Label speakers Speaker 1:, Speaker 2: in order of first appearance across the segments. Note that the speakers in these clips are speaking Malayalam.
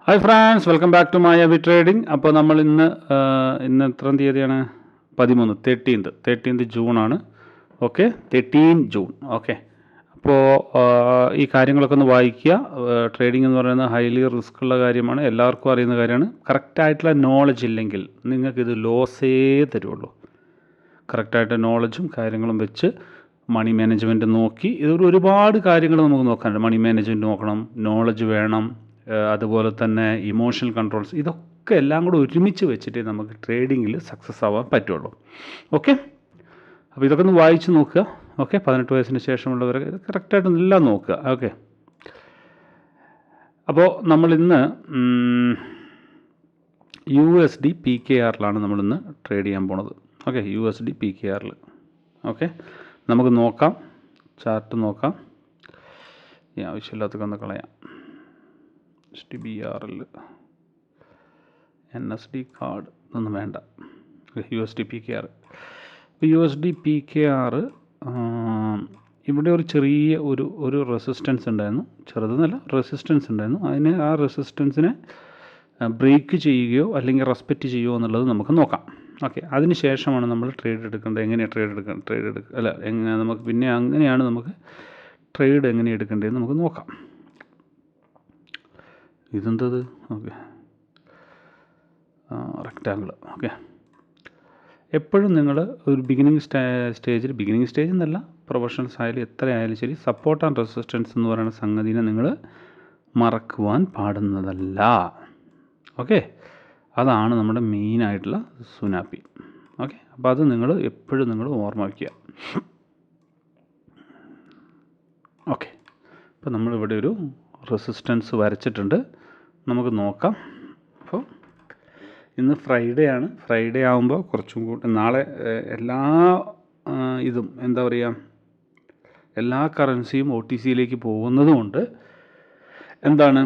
Speaker 1: Hi friends, welcome back to Maya V trading. അപ്പോൾ നമ്മൾ ഇന്ന് എത്രാം തീയതിയാണ്? 13th ജൂണാണ്. Okay, 13 June. ഓക്കെ, അപ്പോൾ ഈ കാര്യങ്ങളൊക്കെ ഒന്ന് വായിക്കുക. ട്രേഡിംഗ് എന്ന് പറയുന്നത് ഹൈലി റിസ്ക് ഉള്ള കാര്യമാണ്, എല്ലാവർക്കും അറിയുന്ന കാര്യമാണ്. കറക്റ്റായിട്ടുള്ള നോളജ് ഇല്ലെങ്കിൽ നിങ്ങൾക്കിത് ലോസേ തരുള്ളൂ. കറക്റ്റായിട്ട് നോളജും കാര്യങ്ങളും വെച്ച് മണി മാനേജ്മെൻറ്റ് നോക്കി, ഇതൊരു ഒരുപാട് കാര്യങ്ങൾ നമുക്ക് നോക്കാനുണ്ട്. മണി മാനേജ്മെൻറ്റ് നോക്കണം, നോളജ് വേണം, അതുപോലെ തന്നെ ഇമോഷണൽ കൺട്രോൾസ്, ഇതൊക്കെ എല്ലാം കൂടെ ഒരുമിച്ച് വെച്ചിട്ടേ നമുക്ക് ട്രേഡിങ്ങിൽ സക്സസ് ആവാൻ പറ്റുള്ളൂ. ഓക്കെ, അപ്പോൾ ഇതൊക്കെ ഒന്ന് വായിച്ച് നോക്കുക. ഓക്കെ, 18 വയസ്സിന് ശേഷമുള്ളവർ കറക്റ്റായിട്ട് എല്ലാം നോക്കുക. ഓക്കെ, അപ്പോൾ നമ്മളിന്ന് USD PKRലാണ് നമ്മളിന്ന് ട്രേഡ് ചെയ്യാൻ പോണത്. Okay, USD PKRൽ. ഓക്കെ, നമുക്ക് നോക്കാം, ചാർട്ട് നോക്കാം. ഈ ആവശ്യമില്ലാത്തൊക്കെ ഒന്ന് കളയാം. SDBRL, NSD കാർഡ് ഇതൊന്നും വേണ്ട. USD PKR. ഇപ്പോൾ USD PKR ഇവിടെ ഒരു ചെറിയ ഒരു റെസിസ്റ്റൻസ് ഉണ്ടായിരുന്നു. ചെറുതെന്നല്ല, റെസിസ്റ്റൻസ് ഉണ്ടായിരുന്നു. ആ റെസിസ്റ്റൻസിനെ ബ്രേക്ക് ചെയ്യുകയോ അല്ലെങ്കിൽ റെസ്പെക്റ്റ് ചെയ്യുകയോ എന്നുള്ളത് നമുക്ക് നോക്കാം. ഓക്കെ, അതിന് ശേഷമാണ് നമ്മൾ ട്രേഡ് എടുക്കേണ്ടത്. എങ്ങനെയാണ് അങ്ങനെയാണ് നമുക്ക് ട്രേഡ് എങ്ങനെ എടുക്കേണ്ടതെന്ന് നമുക്ക് നോക്കാം. ഇതെന്തത്? Okay, rectangle. ഓക്കെ, എപ്പോഴും നിങ്ങൾ ഒരു ബിഗിനിങ് സ്റ്റേജ് എന്നല്ല, പ്രൊഫഷണൽസ് ആയാലും എത്ര ആയാലും ശരി, സപ്പോർട്ട് ആൻഡ് റെസിസ്റ്റൻസ് എന്ന് പറയുന്ന സംഗതിനെ നിങ്ങൾ മറക്കുവാൻ പാടുന്നതല്ല. ഓക്കെ, അതാണ് നമ്മുടെ മെയിനായിട്ടുള്ള സുനാപ്പി. ഓക്കെ, അപ്പോൾ അത് എപ്പോഴും നിങ്ങൾ ഓർമ്മ വയ്ക്കുക. ഓക്കെ, ഇപ്പോൾ നമ്മളിവിടെ ഒരു റെസിസ്റ്റൻസ് വരച്ചിട്ടുണ്ട്, നമുക്ക് നോക്കാം. അപ്പോൾ ഇന്ന് ഫ്രൈഡേ ആകുമ്പോൾ കുറച്ചും കൂടി നാളെ എല്ലാ ഇതും എന്താ പറയുക, എല്ലാ കറൻസിയും OTCയിലേക്ക് പോകുന്നതുകൊണ്ട് എന്താണ്,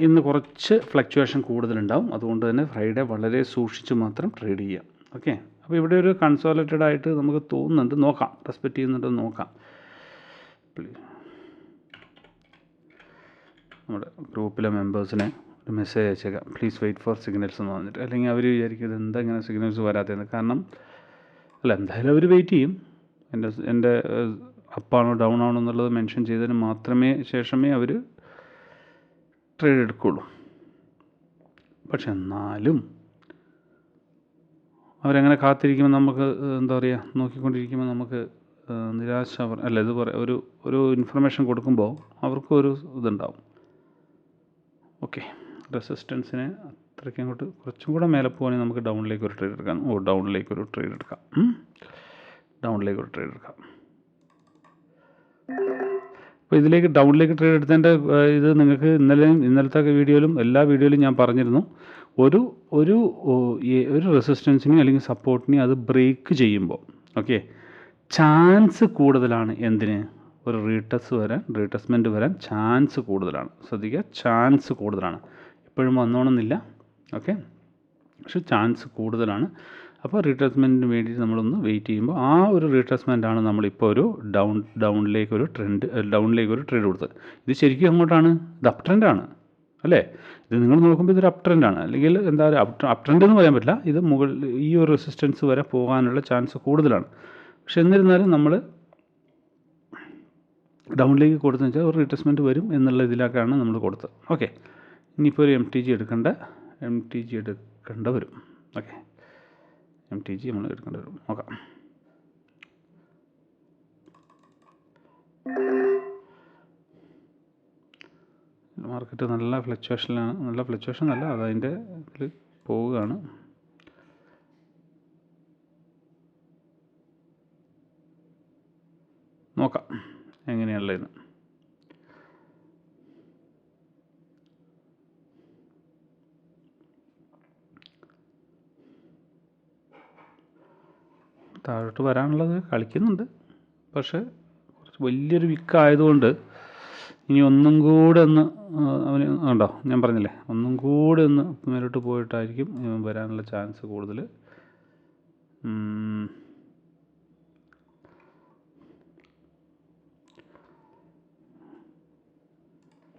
Speaker 1: ഇന്ന് കുറച്ച് ഫ്ലക്ച്വേഷൻ കൂടുതലുണ്ടാവും. അതുകൊണ്ട് തന്നെ ഫ്രൈഡേ വളരെ സൂക്ഷിച്ച് മാത്രം ട്രേഡ് ചെയ്യാം. ഓക്കെ, അപ്പോൾ ഇവിടെ ഒരു കൺസോളിഡേറ്റഡ് ആയിട്ട് നമുക്ക് തോന്നുന്നുണ്ട്. നോക്കാം, റെസ്പെക്റ്റ് ചെയ്യുന്നുണ്ട്, നോക്കാം. നമ്മുടെ ഗ്രൂപ്പിലെ മെമ്പേഴ്സിനെ ഒരു മെസ്സേജ് അയച്ചേക്കാം, പ്ലീസ് വെയിറ്റ് ഫോർ സിഗ്നൽസ് എന്ന് പറഞ്ഞിട്ട്. അല്ലെങ്കിൽ അവർ വിചാരിക്കും ഇതെന്താ ഇങ്ങനെ സിഗ്നൽസ് വരാത്തതെന്ന്. കാരണം എന്തായാലും അവർ വെയിറ്റ് ചെയ്യും. എൻ്റെ അപ്പാണോ ഡൗൺ ആണോ എന്നുള്ളത് മെൻഷൻ ചെയ്തതിന് ശേഷമേ അവർ ട്രേഡ് എടുക്കുള്ളൂ. പക്ഷെ എന്നാലും അവരങ്ങനെ കാത്തിരിക്കുമ്പോൾ നമുക്ക് എന്താ പറയുക, നോക്കിക്കൊണ്ടിരിക്കുമ്പോൾ നമുക്ക് നിരാശ ഇത് ഒരു ഇൻഫർമേഷൻ കൊടുക്കുമ്പോൾ അവർക്കും ഒരു ഇതുണ്ടാവും. ഓക്കെ, റെസിസ്റ്റൻസിനെ അത്രയ്ക്ക് അങ്ങോട്ട് കുറച്ചും കൂടെ മേലെ പോകാണെങ്കിൽ നമുക്ക് ഡൗണിലേക്ക് ഒരു ട്രേഡ് എടുക്കാം. ഡൗണിലേക്ക് ഒരു ട്രേഡ് എടുക്കാം. അപ്പോൾ ഇതിലേക്ക് ഡൗണിലേക്ക് ട്രേഡ് എടുത്തതിൻ്റെ ഇത് നിങ്ങൾക്ക് ഇന്നലത്തെ വീഡിയോയിലും എല്ലാ വീഡിയോയിലും ഞാൻ പറഞ്ഞിരുന്നു. ഒരു റെസിസ്റ്റൻസിനെയും അല്ലെങ്കിൽ സപ്പോർട്ടിനെയും അത് ബ്രേക്ക് ചെയ്യുമ്പോൾ ഓക്കെ, ചാൻസ് കൂടുതലാണ്. എന്തിന്? ഒരു റീട്രസ്മെൻറ്റ് വരാൻ ചാൻസ് കൂടുതലാണ്. ശ്രദ്ധിക്കുക, ചാൻസ് കൂടുതലാണ്. എപ്പോഴും വന്നോണമെന്നില്ല. ഓക്കെ, പക്ഷെ ചാൻസ് കൂടുതലാണ്. അപ്പോൾ റീട്രസ്മെൻറ്റിന് വേണ്ടി നമ്മളൊന്ന് വെയിറ്റ് ചെയ്യുമ്പോൾ ആ ഒരു റീട്രസ്മെൻറ്റാണ് നമ്മളിപ്പോൾ ഒരു ഡൗണിലേക്ക് ഒരു ട്രേഡ് കൊടുത്തത്. ഇത് ശരിക്കും അങ്ങോട്ടാണ്, ഇത് അപ് ട്രെൻഡാണ് അല്ലേ? ഇത് നിങ്ങൾ നോക്കുമ്പോൾ ഇതൊരു അപ് ട്രെൻഡാണ്. അല്ലെങ്കിൽ എന്താ പറയുക, അപ് ട്രെൻഡ് എന്ന് പറയാൻ പറ്റില്ല. ഇത് ഈ ഒരു റെസിസ്റ്റൻസ് വരെ പോകാനുള്ള ചാൻസ് കൂടുതലാണ്. പക്ഷെ എന്നിരുന്നാലും നമ്മൾ ഡൗണിലേക്ക് കൊടുത്തെന്ന് വെച്ചാൽ ഒരു റീട്രസ്മെൻറ്റ് വരും എന്നുള്ള ഇതിലേക്കാണ് നമ്മൾ കൊടുത്തത്. ഓക്കെ, ഇനിയിപ്പോൾ ഒരു MTG എടുക്കേണ്ട വരും. ഓക്കെ, MTG നമ്മൾ എടുക്കേണ്ടി വരും. നോക്കാം. മാർക്കറ്റ് നല്ല ഫ്ലക്ച്വേഷൻ അല്ല, അതതിൻ്റെ ഇതിൽ പോവുകയാണ്. നോക്കാം എങ്ങനെയുള്ളതെന്ന്. താഴോട്ട് വരാനുള്ളത് കളിക്കുന്നുണ്ട്, പക്ഷേ കുറച്ച് വലിയൊരു വിക്കായതുകൊണ്ട് ഇനി ഒന്നും കൂടെ ഒന്ന് അവന് ഉണ്ടോ, ഞാൻ പറഞ്ഞില്ലേ, ഒന്നും കൂടെ ഒന്ന് മേലോട്ട് പോയിട്ടായിരിക്കും വരാനുള്ള ചാൻസ് കൂടുതൽ.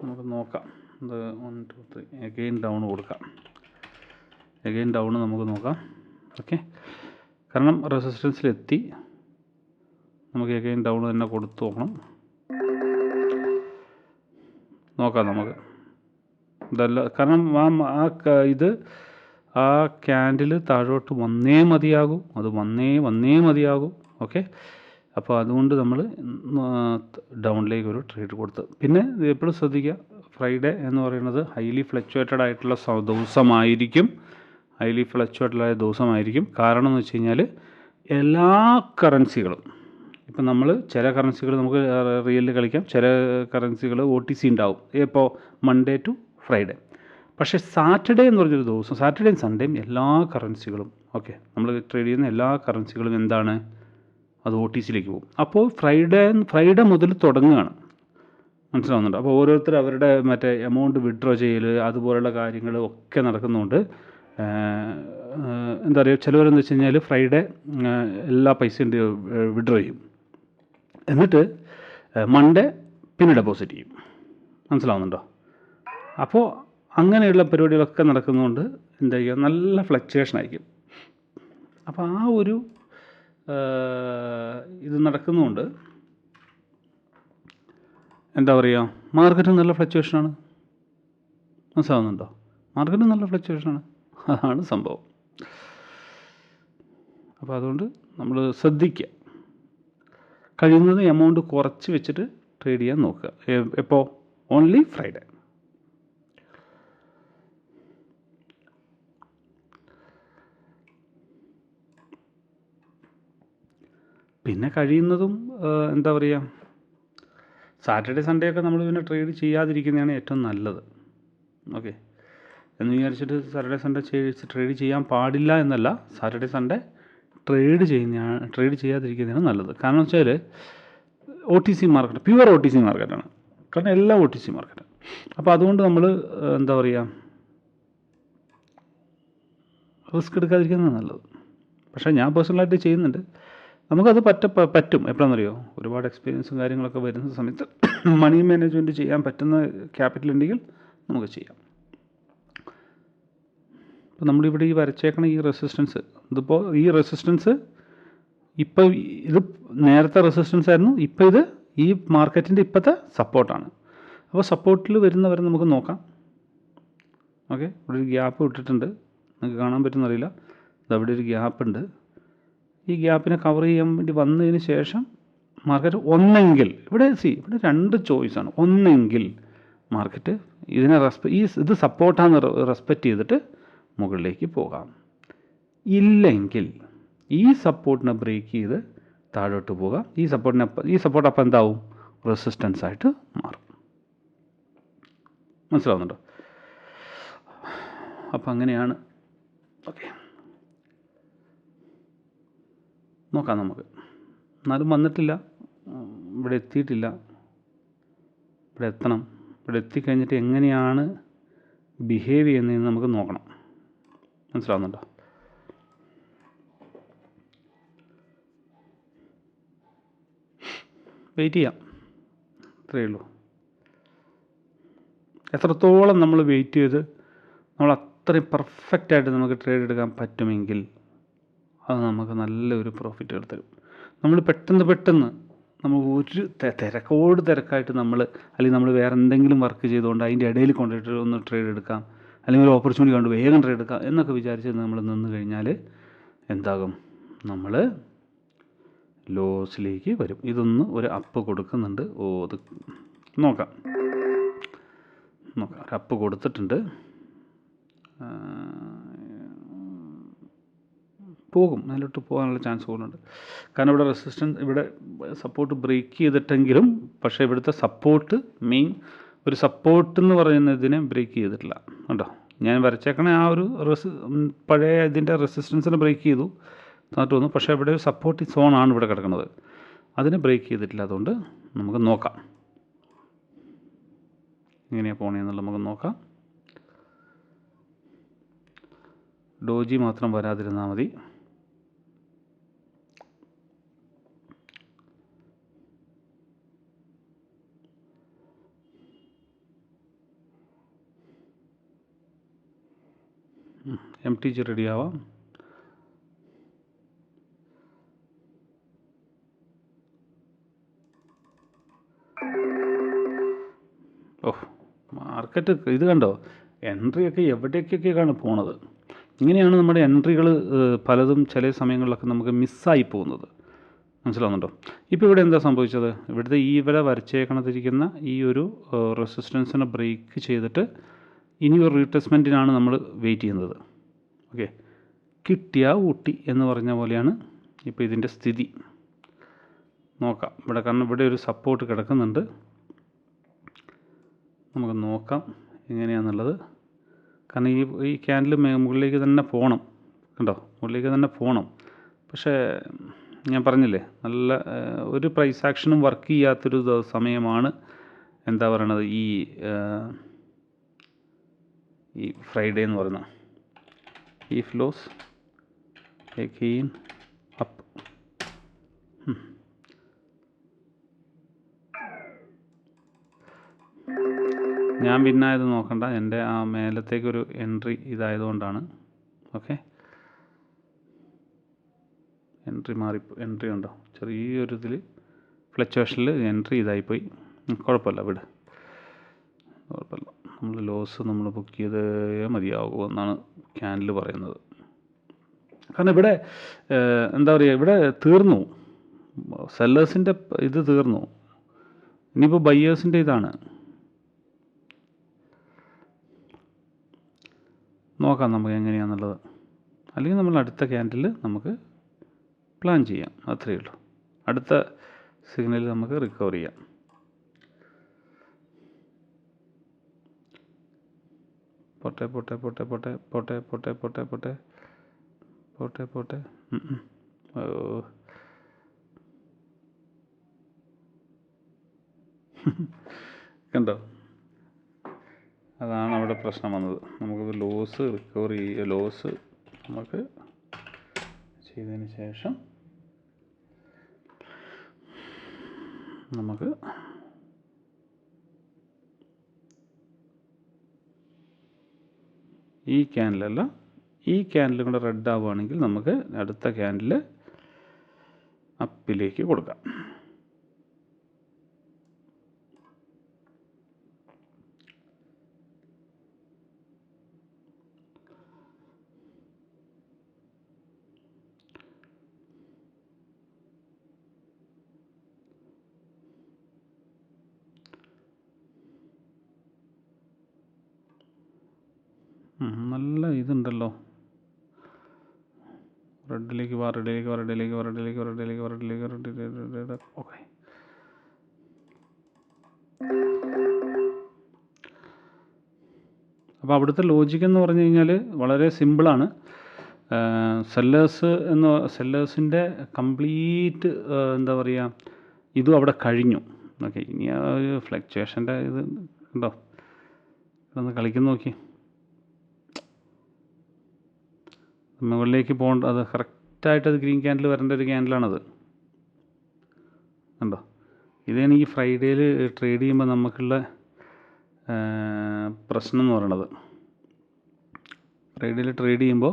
Speaker 1: നമുക്ക് നോക്കാം. ഇത് 1 2 3 എഗെയിൻ ഡൗൺ കൊടുക്കാം. എഗെയിൻ ഡൗൺ നമുക്ക് നോക്കാം. ഓക്കെ, കാരണം റെസിസ്റ്റൻസിലെത്തി. നമുക്ക് എഗെയിൻ ഡൗൺ തന്നെ കൊടുത്തു നോക്കാം നമുക്ക്. ഇതല്ല, കാരണം ഇത് ആ ക്യാൻഡിൽ താഴോട്ട് വന്നേ മതിയാകും. അത് വന്നേ മതിയാകും. ഓക്കെ, അപ്പോൾ അതുകൊണ്ട് നമ്മൾ ഡൗണിലേക്ക് ഒരു ട്രേഡ് കൊടുത്ത്. പിന്നെ എപ്പോഴും ശ്രദ്ധിക്കുക, ഫ്രൈഡേ എന്ന് പറയുന്നത് ഹൈലി ഫ്ലക്ച്വേറ്റഡ് ആയിട്ടുള്ള ദിവസമായിരിക്കും. കാരണം എന്ന് വെച്ച് കഴിഞ്ഞാൽ എല്ലാ കറൻസികളും, ഇപ്പം നമ്മൾ ചില കറൻസികൾ നമുക്ക് റിയലിൽ കളിക്കാം, ചില കറൻസികൾ OTC ഉണ്ടാവും. ഇപ്പോൾ മൺഡേ ടു ഫ്രൈഡേ. പക്ഷേ സാറ്റർഡേ എന്ന് പറഞ്ഞൊരു ദിവസം, സാറ്റർഡേയും സൺഡേയും എല്ലാ കറൻസികളും, ഓക്കെ, നമ്മൾ ട്രേഡ് ചെയ്യുന്ന എല്ലാ കറൻസികളും എന്താണ്, അത് OTCയിലേക്ക് പോകും. അപ്പോൾ ഫ്രൈഡേ മുതൽ തുടങ്ങുകയാണ്. മനസ്സിലാവുന്നുണ്ട്? അപ്പോൾ ഓരോരുത്തർ അവരുടെ മറ്റേ എമൗണ്ട് വിഡ്രോ ചെയ്യൽ അതുപോലുള്ള കാര്യങ്ങൾ ഒക്കെ നടക്കുന്നുണ്ട്. എന്താ പറയുക, ചിലവരെന്ന് വെച്ച് കഴിഞ്ഞാൽ ഫ്രൈഡേ എല്ലാ പൈസയും വിഡ്രോ ചെയ്യും, എന്നിട്ട് മൺഡേ പിന്നെ ഡെപ്പോസിറ്റ് ചെയ്യും. മനസ്സിലാവുന്നുണ്ടോ? അപ്പോൾ അങ്ങനെയുള്ള പരിപാടികളൊക്കെ നടക്കുന്നതുകൊണ്ട് എന്താ ചെയ്യുക, നല്ല ഫ്ലക്ച്വേഷൻ ആയിരിക്കും. അപ്പോൾ ആ ഒരു ഇത് നടക്കുന്നതുകൊണ്ട് എന്താ പറയുക, മാർക്കറ്റ് നല്ല ഫ്ലക്ച്വേഷനാണ്. മനസ്സിലാവുന്നുണ്ടോ? മാർക്കറ്റ് നല്ല ഫ്ലക്ച്വേഷനാണ്. അതാണ് സംഭവം. അപ്പോൾ അതുകൊണ്ട് നമ്മൾ ശ്രദ്ധിക്കുക, കഴിയുന്നത് എമൗണ്ട് കുറച്ച് വെച്ചിട്ട് ട്രേഡ് ചെയ്യാൻ നോക്കുക. എപ്പോൾ? Only Friday. പിന്നെ കഴിയുന്നതും എന്താ പറയുക, സാറ്റർഡേ സൺഡേ ഒക്കെ നമ്മൾ പിന്നെ ട്രേഡ് ചെയ്യാതിരിക്കുന്നതാണ് ഏറ്റവും നല്ലത്. ഓക്കെ, എന്ന് വിചാരിച്ചിട്ട് സാറ്റർഡേ സൺഡേ ട്രേഡ് ചെയ്യാൻ പാടില്ല എന്നല്ല, സാറ്റർഡേ സൺഡേ ട്രേഡ് ചെയ്യാതിരിക്കുന്നതാണ് നല്ലത്. കാരണം വെച്ചാൽ OTC മാർക്കറ്റ്, പ്യുവർ OTC മാർക്കറ്റാണ്. കാരണം എല്ലാം OTC മാർക്കറ്റാണ്. അപ്പോൾ അതുകൊണ്ട് നമ്മൾ എന്താ പറയുക, റിസ്ക് എടുക്കാതിരിക്കുന്നതാണ് നല്ലത്. പക്ഷേ ഞാൻ പേഴ്സണലായിട്ട് ചെയ്യുന്നുണ്ട്. നമുക്കത് പറ്റും. എപ്പോഴാണെന്നറിയോ, ഒരുപാട് എക്സ്പീരിയൻസും കാര്യങ്ങളൊക്കെ വരുന്ന സമയത്ത് മണി മാനേജ്മെൻറ്റ് ചെയ്യാൻ പറ്റുന്ന ക്യാപിറ്റൽ ഉണ്ടെങ്കിൽ നമുക്ക് ചെയ്യാം. അപ്പോൾ നമ്മളിവിടെ ഈ വരച്ചേക്കണ ഈ റെസിസ്റ്റൻസ്, ഇതിപ്പോൾ ഈ റെസിസ്റ്റൻസ് ഇപ്പോൾ ഇത് നേരത്തെ റെസിസ്റ്റൻസ് ആയിരുന്നു, ഇപ്പോൾ ഇത് ഈ മാർക്കറ്റിൻ്റെ ഇപ്പോഴത്തെ സപ്പോർട്ടാണ്. അപ്പോൾ സപ്പോർട്ടിൽ വരുന്നവരെ നമുക്ക് നോക്കാം. ഓക്കെ, ഇവിടെ ഒരു ഗ്യാപ്പ് വിട്ടിട്ടുണ്ട്, നിങ്ങൾക്ക് കാണാൻ പറ്റുന്നറിയില്ല. ഇതവിടെ ഒരു ഗ്യാപ്പ് ഉണ്ട്. ഈ ഗ്യാപ്പിനെ കവർ ചെയ്യാൻ വേണ്ടി വന്നതിന് ശേഷം മാർക്കറ്റ് ഒന്നെങ്കിൽ ഇവിടെ രണ്ട് ചോയ്സാണ്. ഒന്നെങ്കിൽ മാർക്കറ്റ് ഇതിനെ ഇത് സപ്പോർട്ടാന്ന് റെസ്പെക്റ്റ് ചെയ്തിട്ട് മുകളിലേക്ക് പോകാം. ഇല്ലെങ്കിൽ ഈ സപ്പോർട്ടിനെ ബ്രേക്ക് ചെയ്ത് താഴോട്ട് പോകാം. ഈ സപ്പോർട്ട് അപ്പം എന്താവും, റെസിസ്റ്റൻസ് ആയിട്ട് മാറും. മനസ്സിലാവുന്നുണ്ടോ? അപ്പം അങ്ങനെയാണ്. ഓക്കെ, നോക്കാം നമുക്ക്. എന്നാലും വന്നിട്ടില്ല, ഇവിടെ എത്തിയിട്ടില്ല. ഇവിടെ എത്തണം. ഇവിടെ എത്തിക്കഴിഞ്ഞിട്ട് എങ്ങനെയാണ് ബിഹേവ് ചെയ്യുന്നതെന്ന് നമുക്ക് നോക്കണം. മനസ്സിലാവുന്നുണ്ടോ? വെയിറ്റ് ചെയ്യാം, ഇത്രയേ ഉള്ളൂ. എത്രത്തോളം നമ്മൾ വെയിറ്റ് ചെയ്ത് നമ്മൾ അത്രയും പെർഫെക്റ്റായിട്ട് നമുക്ക് ട്രേഡ് എടുക്കാൻ പറ്റുമെങ്കിൽ അത് നമുക്ക് നല്ലൊരു പ്രോഫിറ്റ് തരും. നമ്മൾ പെട്ടെന്ന് നമ്മൾ ഒരു തിരക്കായിട്ട് അല്ലെങ്കിൽ നമ്മൾ വേറെ എന്തെങ്കിലും വർക്ക് ചെയ്തുകൊണ്ട് അതിൻ്റെ ഇടയിൽ കൊണ്ടുപോയിട്ട് ഒന്ന് ട്രേഡ് എടുക്കാം, അല്ലെങ്കിൽ ഒരു ഓപ്പർച്യൂണിറ്റി കണ്ട് വേഗം ട്രേഡ് എടുക്കാം എന്നൊക്കെ വിചാരിച്ച് നമ്മൾ നിന്ന് കഴിഞ്ഞാൽ എന്താകും, നമ്മൾ ലോസിലേക്ക് വരും. ഇതൊന്ന് ഒരു അപ്പ് കൊടുക്കുന്നുണ്ട്. അത് നോക്കാം. ഒരു അപ്പ് കൊടുത്തിട്ടുണ്ട്. പോകും, അതിലോട്ട് പോകാനുള്ള ചാൻസ് കൂടുതലുണ്ട്. കാരണം ഇവിടെ സപ്പോർട്ട് ബ്രേക്ക് ചെയ്തിട്ടെങ്കിലും, പക്ഷേ ഇവിടുത്തെ സപ്പോർട്ട് ഒരു സപ്പോർട്ട് എന്ന് പറയുന്നതിനെ ബ്രേക്ക് ചെയ്തിട്ടില്ല. കേട്ടോ, ഞാൻ വരച്ചേക്കണ ആ ഒരു പഴയ ഇതിൻ്റെ റെസിസ്റ്റൻസിനെ ബ്രേക്ക് ചെയ്തു എന്നിട്ട് വന്നു. പക്ഷേ ഇവിടെ ഒരു സപ്പോർട്ട് സോണാണ് ഇവിടെ കിടക്കുന്നത്, അതിനെ ബ്രേക്ക് ചെയ്തിട്ടില്ല. അതുകൊണ്ട് നമുക്ക് നോക്കാം എങ്ങനെയാണ് പോകണമെന്നുള്ളത്. നമുക്ക് നോക്കാം. ഡോജി മാത്രം വരാതിരുന്നാൽ മതി. MTG റെഡി ആവാം. മാർക്കറ്റ് ഇത് കണ്ടോ, എൻട്രിയൊക്കെ എവിടേക്കൊക്കെയാണ് പോണത്. ഇങ്ങനെയാണ് നമ്മുടെ എൻട്രികൾ പലതും ചില സമയങ്ങളിലൊക്കെ നമുക്ക് മിസ്സായി പോകുന്നത്. മനസ്സിലാവുന്നുണ്ടോ? ഇപ്പോൾ ഇവിടെ എന്താ സംഭവിച്ചത്? ഇവിടുത്തെ ഇവിടെ വരച്ചേക്കണതിരിക്കുന്ന ഈ ഒരു റെസിസ്റ്റൻസിനെ ബ്രേക്ക് ചെയ്തിട്ട് ഇനി ഒരു റീട്രേസ്മെൻറ്റിനാണ് നമ്മൾ വെയിറ്റ് ചെയ്യുന്നത്. ഓക്കെ, കിട്ടിയ ഊട്ടി എന്ന് പറഞ്ഞ പോലെയാണ് ഇപ്പോൾ ഇതിൻ്റെ സ്ഥിതി. നോക്കാം ഇവിടെ, കാരണം ഇവിടെ ഒരു സപ്പോർട്ട് കിടക്കുന്നുണ്ട്. നമുക്ക് നോക്കാം എങ്ങനെയാണെന്നുള്ളത്. കാരണം ഈ ക്യാൻഡിൽ മുകളിലേക്ക് തന്നെ പോകണം. കണ്ടോ, മുകളിലേക്ക് തന്നെ പോകണം. പക്ഷേ ഞാൻ പറഞ്ഞില്ലേ, നല്ല ഒരു പ്രൈസ് ആക്ഷനും വർക്ക് ചെയ്യാത്തൊരു സമയമാണ് എന്താ പറയണത്, ഈ ഫ്രൈഡേ എന്ന് പറയുന്നത്. ഈ ഫ്ലോസ് എഗെയിൻ അപ്പ്. ഞാൻ പിന്നായത് നോക്കണ്ട, എൻ്റെ ആ മേലത്തേക്കൊരു എൻട്രി ഇതായതുകൊണ്ടാണ്. ഓക്കെ, എൻട്രി ഉണ്ടോ, ചെറിയൊരു ഇതിൽ ഫ്ലക്ച്വേഷനിൽ എൻട്രി ഇതായിപ്പോയി. കുഴപ്പമില്ല, വിട്, കുഴപ്പമില്ല. നമ്മൾ ലോസ് നമ്മൾ ബുക്ക് ചെയ്തേ മതിയാകുമെന്നാണ് ക്യാൻഡിൽ പറയുന്നത്. കാരണം ഇവിടെ എന്താ പറയുക, ഇവിടെ തീർന്നു, സെല്ലേഴ്സിൻ്റെ ഇത് തീർന്നു. ഇനിയിപ്പോൾ ബയ്യേഴ്സിൻ്റെ ഇതാണ്. നോക്കാം നമുക്ക് എങ്ങനെയാണെന്നുള്ളത്. അല്ലെങ്കിൽ നമ്മൾ അടുത്ത ക്യാൻഡിൽ നമുക്ക് പ്ലാൻ ചെയ്യാം, അത്രയേ ഉള്ളൂ. അടുത്ത സിഗ്നലിൽ നമുക്ക് റിക്കവർ ചെയ്യാം. പോട്ടെ പോട്ടെ പോട്ടെ പോട്ടെ പോട്ടെ പോട്ടെ പോട്ടെ പോട്ടെ പോട്ടെ പോട്ടെ. കണ്ടോ, അതാണ് അവിടെ പ്രശ്നം വന്നത്. നമുക്ക് ലോസ് റിക്കവർ ചെയ്യുക, ലോസ് നമുക്ക് ചെയ്തതിന് ശേഷം നമുക്ക് ഈ ക്യാൻഡിലല്ല, ഈ ക്യാൻഡിലും കൂടെ റെഡ് ആവുകയാണെങ്കിൽ നമുക്ക് അടുത്ത ക്യാൻഡിൽ അപ്പിലേക്ക് കൊടുക്കാം. നല്ല ഇതുണ്ടല്ലോ, റെഡിലേക്ക് വാ, റെഡിലേക്ക് വാ, റെഡിലേക്ക് വാ, റെഡിലേക്ക് വാ, റെഡിലേക്ക് വാ, റെഡിലേക്ക് വാ, റെഡിലേക്ക്. ഓക്കെ, അപ്പോൾ അവിടുത്തെ ലോജിക്ക് എന്ന് പറഞ്ഞു കഴിഞ്ഞാൽ വളരെ സിമ്പിളാണ്. സെല്ലേഴ്സിൻ്റെ കംപ്ലീറ്റ് എന്താ പറയുക, ഇതും അവിടെ കഴിഞ്ഞു. ഓക്കെ, ഇനി ആ ഒരു ഫ്ലക്ച്വേഷൻ്റെ ഇത് ഉണ്ടോ, ഇതൊന്ന് കളിക്കുന്ന നോക്കി. മുകളിലേക്ക് പോകേണ്ട, അത് കറക്റ്റായിട്ട് അത് ഗ്രീൻ ക്യാൻഡിൽ വരേണ്ട ഒരു ക്യാൻഡിലാണത്. കണ്ടോ, ഇതാണ് ഈ ഫ്രൈഡേയിൽ ട്രേഡ് ചെയ്യുമ്പോൾ നമുക്കുള്ള പ്രശ്നം എന്ന് പറയണത്. ഫ്രൈഡേയിൽ ട്രേഡ് ചെയ്യുമ്പോൾ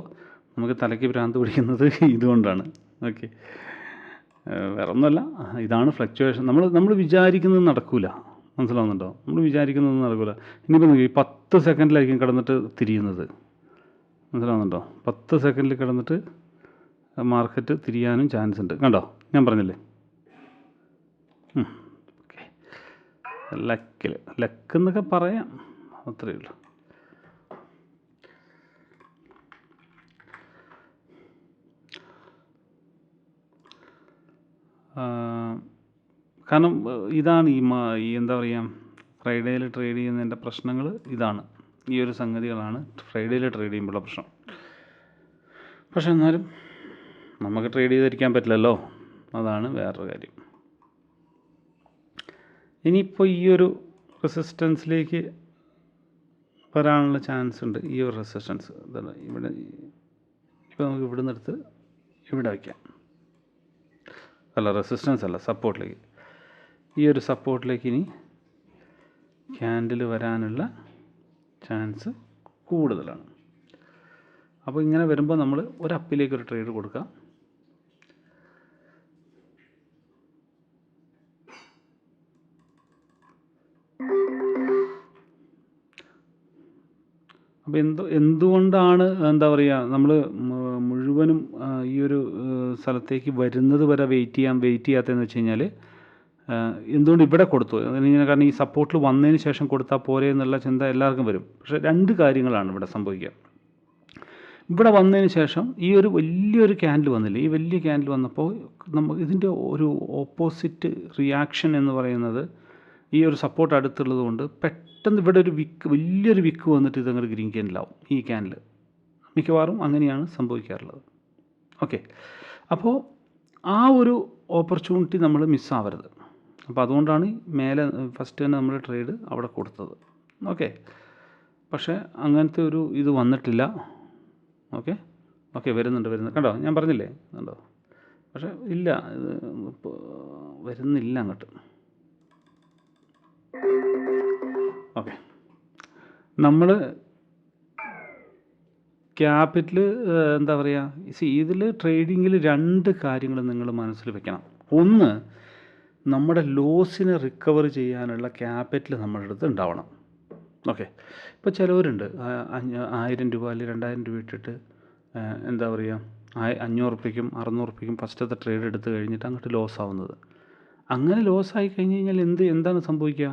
Speaker 1: നമുക്ക് തലയ്ക്ക് ഭ്രാന്ത് പിടിക്കുന്നത് ഇതുകൊണ്ടാണ്. ഓക്കെ, വേറെ ഒന്നുമല്ല, ഇതാണ് ഫ്ലക്ച്വേഷൻ. നമ്മൾ വിചാരിക്കുന്നത് നടക്കില്ല. മനസ്സിലാവുന്നുണ്ടോ? നമ്മൾ വിചാരിക്കുന്നത് നടക്കില്ല. ഇനിയിപ്പോൾ നോക്കി 10 സെക്കൻഡിലായിരിക്കും കിടന്നിട്ട് തിരിയുന്നത്. മനസ്സിലാവുന്നുണ്ടോ? 10 സെക്കൻഡിൽ കിടന്നിട്ട് മാർക്കറ്റ് തിരിയാനും ചാൻസ് ഉണ്ട്. കണ്ടോ, ഞാൻ പറഞ്ഞില്ലേ. ഓക്കെ, ലക്ക് എന്നൊക്കെ പറയാം, അത്രയേ ഉള്ളൂ. കാരണം ഇതാണ് ഈ എന്താ പറയുക, ഫ്രൈഡേയിൽ ട്രേഡ് ചെയ്യുന്നതിൻ്റെ പ്രശ്നങ്ങൾ ഇതാണ്. ഈ ഒരു സംഗതികളാണ് ഫ്രൈഡേയിൽ ട്രേഡ് ചെയ്യുമ്പോഴുള്ള പ്രശ്നം. പക്ഷെ എന്നാലും നമുക്ക് ട്രേഡ് ചെയ്തിരിക്കാൻ പറ്റില്ലല്ലോ, അതാണ് വേറൊരു കാര്യം. ഇനിയിപ്പോൾ ഈ ഒരു റെസിസ്റ്റൻസിലേക്ക് വരാനുള്ള ചാൻസ് ഉണ്ട്. ഈ ഒരു റെസിസ്റ്റൻസ് ഇതാണ് ഇവിടെ. ഇപ്പോൾ നമുക്ക് ഇവിടെ നിന്നെടുത്ത് ഇവിടെ വയ്ക്കാം. അല്ല, റെസിസ്റ്റൻസ് അല്ല, സപ്പോർട്ടിലേക്ക്. ഈ ഒരു സപ്പോർട്ടിലേക്ക് ഇനി ക്യാൻഡിൽ വരാനുള്ള ചാൻസ് കൂടുതലാണ്. അപ്പോൾ ഇങ്ങനെ വരുമ്പോൾ നമ്മൾ ഒരു അപ്പിലേക്ക് ഒരു ട്രേഡ് കൊടുക്കുക. അപ്പോൾ എന്തുകൊണ്ടാണ് എന്താ പറയുക നമ്മൾ മുഴുവനും ഈ ഒരു സ്ഥലത്തേക്ക് വരുന്നത് വരെ വെയിറ്റ് ചെയ്യാത്തതെന്ന് വെച്ച് കഴിഞ്ഞാൽ എന്തുകൊണ്ട് ഇവിടെ കൊടുത്തു അതിങ്ങനെ, കാരണം ഈ സപ്പോർട്ടിൽ വന്നതിന് ശേഷം കൊടുത്താൽ പോരെ എന്നുള്ള ചിന്ത എല്ലാവർക്കും വരും. പക്ഷേ 2 കാര്യങ്ങളാണ് ഇവിടെ സംഭവിക്കുക. ഇവിടെ വന്നതിന് ശേഷം ഈ ഒരു വലിയൊരു ക്യാൻഡിൽ വന്നില്ലേ, ഈ വലിയ ക്യാൻഡിൽ വന്നപ്പോൾ നമുക്ക് ഇതിൻ്റെ ഒരു ഓപ്പോസിറ്റ് റിയാക്ഷൻ എന്ന് പറയുന്നത് ഈ ഒരു സപ്പോർട്ട് അടുത്തുള്ളത് കൊണ്ട് പെട്ടെന്ന് ഇവിടെ ഒരു വലിയൊരു വിക്ക് വന്നിട്ട് ഇതങ്ങോട്ട് ഗ്രീൻ ക്യാൻഡിലാവും. ഈ ക്യാൻഡിൽ മിക്കവാറും അങ്ങനെയാണ് സംഭവിക്കാറുള്ളത്. ഓക്കെ, അപ്പോൾ ആ ഒരു ഓപ്പർച്യൂണിറ്റി നമ്മൾ മിസ്സാവരുത്. അപ്പോൾ അതുകൊണ്ടാണ് മേലെ ഫസ്റ്റ് തന്നെ നമ്മൾ ട്രേഡ് അവിടെ കൊടുത്തത്. ഓക്കെ, പക്ഷേ അങ്ങനത്തെ ഒരു ഇത് വന്നിട്ടില്ല. ഓക്കെ വരുന്നുണ്ട് കണ്ടോ, ഞാൻ പറഞ്ഞില്ലേ കണ്ടോ, പക്ഷേ ഇല്ല, ഇത് വരുന്നില്ല അങ്ങോട്ട്. ഓക്കെ, നമ്മൾ ക്യാപിറ്റൽ എന്താ പറയുക, ഇതിൽ ട്രേഡിങ്ങിൽ 2 കാര്യങ്ങൾ നിങ്ങൾ മനസ്സിൽ വെക്കണം. ഒന്ന്, നമ്മുടെ ലോസിനെ റിക്കവർ ചെയ്യാനുള്ള ക്യാപിറ്റൽ നമ്മുടെ അടുത്ത് ഉണ്ടാവണം. ഓക്കെ, ഇപ്പോൾ ചിലവരുണ്ട് 1000 രൂപ അല്ലെങ്കിൽ 2000 രൂപ ഇട്ടിട്ട് എന്താ പറയുക 500 റുപ്യക്കും 600 റുപ്യക്കും ഫസ്റ്റത്തെ ട്രേഡ് എടുത്ത് കഴിഞ്ഞിട്ട് അങ്ങോട്ട് ലോസ് ആവുന്നത്. അങ്ങനെ ലോസ് ആയി കഴിഞ്ഞ് കഴിഞ്ഞാൽ എന്താണ് സംഭവിക്കുക,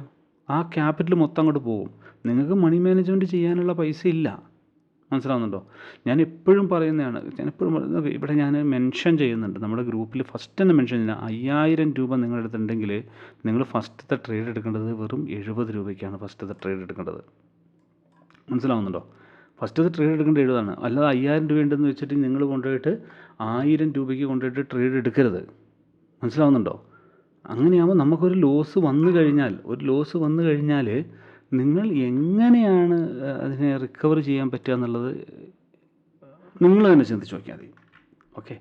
Speaker 1: ആ ക്യാപിറ്റൽ മൊത്തം അങ്ങോട്ട് പോകും. നിങ്ങൾക്ക് മണി മാനേജ്മെൻറ്റ് ചെയ്യാനുള്ള പൈസ ഇല്ല. മനസ്സിലാവുന്നുണ്ടോ? ഞാൻ എപ്പോഴും പറയുന്നതാണ്, ഇവിടെ ഞാൻ മെൻഷൻ ചെയ്യുന്നുണ്ട് നമ്മുടെ ഗ്രൂപ്പിൽ. ഫസ്റ്റ് തന്നെ മെൻഷൻ ചെയ്യുന്നത് 5000 രൂപ നിങ്ങളുടെ അടുത്തുണ്ടെങ്കിൽ നിങ്ങൾ ഫസ്റ്റത്തെ ട്രേഡ് എടുക്കേണ്ടത് വെറും 70 രൂപയ്ക്കാണ് ഫസ്റ്റത്തെ ട്രേഡ് എടുക്കേണ്ടത്. മനസ്സിലാവുന്നുണ്ടോ? ഫസ്റ്റത്തെ ട്രേഡ് എടുക്കേണ്ടത് 70 അല്ലാതെ 5000 രൂപ ഉണ്ടെന്ന് വെച്ചിട്ട് നിങ്ങൾ കൊണ്ടുപോയിട്ട് 1000 രൂപയ്ക്ക് കൊണ്ടുപോയിട്ട് ട്രേഡ് എടുക്കരുത്. മനസ്സിലാവുന്നുണ്ടോ? അങ്ങനെയാകുമ്പോൾ നമുക്കൊരു ലോസ് വന്നു കഴിഞ്ഞാൽ നിങ്ങൾ എങ്ങനെയാണ് അതിനെ റിക്കവർ ചെയ്യാൻ പറ്റുക എന്നുള്ളത് നിങ്ങൾ തന്നെ ചിന്തിച്ച് നോക്കിയാൽ മതി. ഓക്കെ,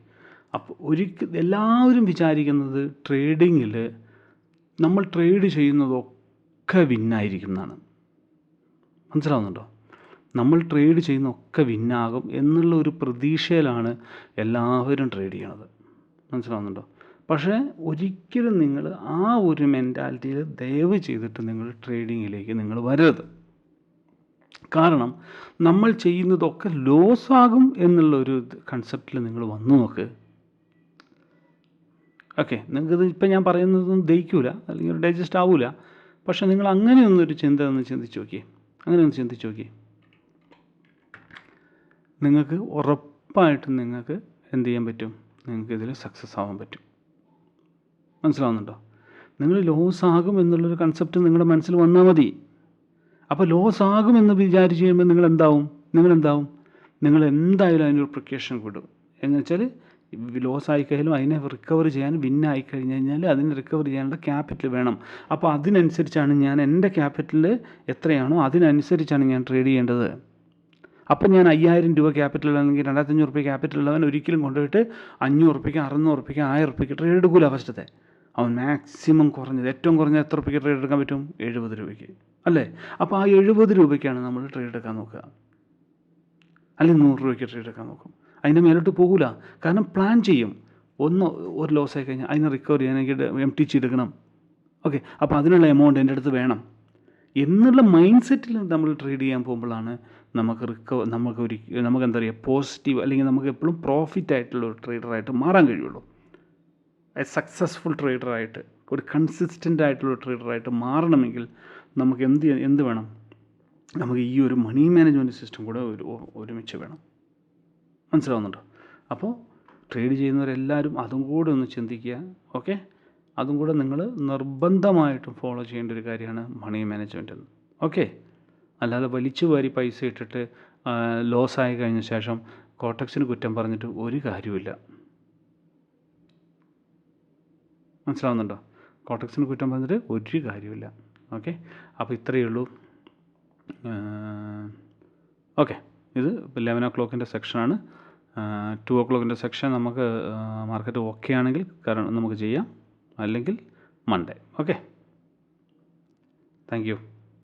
Speaker 1: അപ്പോൾ എല്ലാവരും വിചാരിക്കുന്നത് ട്രേഡിങ്ങിൽ നമ്മൾ ട്രേഡ് ചെയ്യുന്നതൊക്കെ വിന്നായിരിക്കും എന്നാണ്. മനസ്സിലാവുന്നുണ്ടോ? നമ്മൾ ട്രേഡ് ചെയ്യുന്നതൊക്കെ വിന്നാകും എന്നുള്ള ഒരു പ്രതീക്ഷയിലാണ് എല്ലാവരും ട്രേഡ് ചെയ്യണത്. മനസ്സിലാവുന്നുണ്ടോ? പക്ഷേ ഒരിക്കലും നിങ്ങൾ ആ ഒരു മെൻറ്റാലിറ്റിയിൽ ദയവ് ചെയ്തിട്ട് നിങ്ങൾ ട്രേഡിങ്ങിലേക്ക് നിങ്ങൾ വരരുത്. കാരണം നമ്മൾ ചെയ്യുന്നതൊക്കെ ലോസ് ആകും എന്നുള്ളൊരു കൺസെപ്റ്റിൽ നിങ്ങൾ വന്നു നോക്ക്. ഓക്കെ, നിങ്ങൾക്കിത് ഇപ്പം ഞാൻ പറയുന്നതൊന്നും ദഹിക്കൂല അല്ലെങ്കിൽ ഡൈജസ്റ്റ് ആവില്ല. പക്ഷേ നിങ്ങൾ അങ്ങനെയൊന്നൊരു ചിന്തിച്ച് നോക്കിയേ, നിങ്ങൾക്ക് ഉറപ്പായിട്ടും നിങ്ങൾക്ക് എന്ത് ചെയ്യാൻ പറ്റും, നിങ്ങൾക്ക് ഇതിൽ സക്സസ് ആവാൻ പറ്റും. മനസ്സിലാവുന്നുണ്ടോ? നിങ്ങൾ ലോസ് ആകും എന്നുള്ളൊരു കൺസെപ്റ്റ് നിങ്ങളുടെ മനസ്സിൽ വന്നാൽ മതി. അപ്പോൾ ലോസ് ആകുമെന്ന് വിചാരിച്ച് കഴിയുമ്പോൾ നിങ്ങൾ എന്തായാലും അതിനൊരു പ്രിക്കോഷൻ വിടും. എന്ന് വെച്ചാൽ ലോസ് ആയിക്കഴിഞ്ഞാലും അതിനെ റിക്കവർ ചെയ്യാൻ, വിന്നായി കഴിഞ്ഞ് കഴിഞ്ഞാൽ അതിനെ റിക്കവർ ചെയ്യാനുള്ള ക്യാപിറ്റൽ വേണം. അപ്പോൾ അതിനനുസരിച്ചാണ് ഞാൻ എൻ്റെ ക്യാപിറ്റൽ എത്രയാണോ അതിനനുസരിച്ചാണ് ഞാൻ ട്രേഡ് ചെയ്യേണ്ടത്. അപ്പം ഞാൻ 5000 രൂപ ക്യാപിറ്റൽ അല്ലെങ്കിൽ 2500 റുപ്യ ക്യാപിറ്റൽ ഉള്ളവൻ ഒരിക്കലും കൊണ്ടുപോയിട്ട് 500 റുപ്യക്ക് 600 റുപ്യക്ക് 1000 റുപ്യക്ക് ട്രേഡ് എടുക്കില്ല. ഫസ്റ്റത്തെ അവൻ മാക്സിമം ഏറ്റവും കുറഞ്ഞ എത്ര റുപ്യക്ക് ട്രേഡ് എടുക്കാൻ പറ്റും? 70 രൂപയ്ക്ക് അല്ലേ? അപ്പോൾ ആ 70 രൂപയ്ക്കാണ് നമ്മൾ ട്രേഡ് എടുക്കാൻ നോക്കുക, അല്ലെങ്കിൽ 100 രൂപയ്ക്ക് ട്രേഡ് എടുക്കാൻ നോക്കും. അതിൻ്റെ മേലോട്ട് പോകില്ല. കാരണം പ്ലാൻ ചെയ്യും, ഒരു ലോസ് ആയി കഴിഞ്ഞാൽ അതിനെ റിക്കവർ ചെയ്യാൻ എനിക്ക് MTC എടുക്കണം. ഓക്കെ, അപ്പോൾ അതിനുള്ള എമൗണ്ട് എൻ്റെ അടുത്ത് വേണം എന്നുള്ള മൈൻഡ് സെറ്റിൽ നമ്മൾ ട്രേഡ് ചെയ്യാൻ പോകുമ്പോഴാണ് നമുക്ക് എന്താ പറയുക, പോസിറ്റീവ് അല്ലെങ്കിൽ നമുക്ക് എപ്പോഴും പ്രോഫിറ്റ് ആയിട്ടുള്ള ഒരു ട്രേഡറായിട്ട് മാറാൻ കഴിയുള്ളൂ. സക്സസ്ഫുൾ ട്രേഡറായിട്ട്, ഒരു കൺസിസ്റ്റൻ്റ് ആയിട്ടുള്ള ട്രേഡറായിട്ട് മാറണമെങ്കിൽ നമുക്ക് എന്ത് വേണം? നമുക്ക് ഈ ഒരു മണി മാനേജ്മെൻറ്റ് സിസ്റ്റം കൂടെ ഒരുമിച്ച് വേണം. മനസ്സിലാവുന്നുണ്ടോ? അപ്പോൾ ട്രേഡ് ചെയ്യുന്നവരെല്ലാവരും അതും കൂടെ ഒന്ന് ചിന്തിക്കുക. ഓക്കെ, അതും കൂടെ നിങ്ങൾ നിർബന്ധമായിട്ടും ഫോളോ ചെയ്യേണ്ട ഒരു കാര്യമാണ് മണി മാനേജ്മെൻറ്റ് എന്ന്. ഓക്കെ, അല്ലാതെ വലിച്ചു വാരി പൈസ ഇട്ടിട്ട് ലോസായി കഴിഞ്ഞ ശേഷം കോട്ടക്സിന് കുറ്റം പറഞ്ഞിട്ട് ഒരു കാര്യമില്ല. മനസ്സിലാവുന്നുണ്ടോ? കോട്ടക്സിന് കുറ്റം പറഞ്ഞിട്ട് ഒരു കാര്യമില്ല. ഓക്കെ, അപ്പോൾ ഇത്രയേ ഉള്ളൂ. ഓക്കെ, ഇത് 11 o'clock സെക്ഷനാണ്. 2 o'clock സെക്ഷൻ നമുക്ക് മാർക്കറ്റ് ഓക്കെ ആണെങ്കിൽ നമുക്ക് ചെയ്യാം, അല്ലെങ്കിൽ മൺഡേ. Okay, thank you.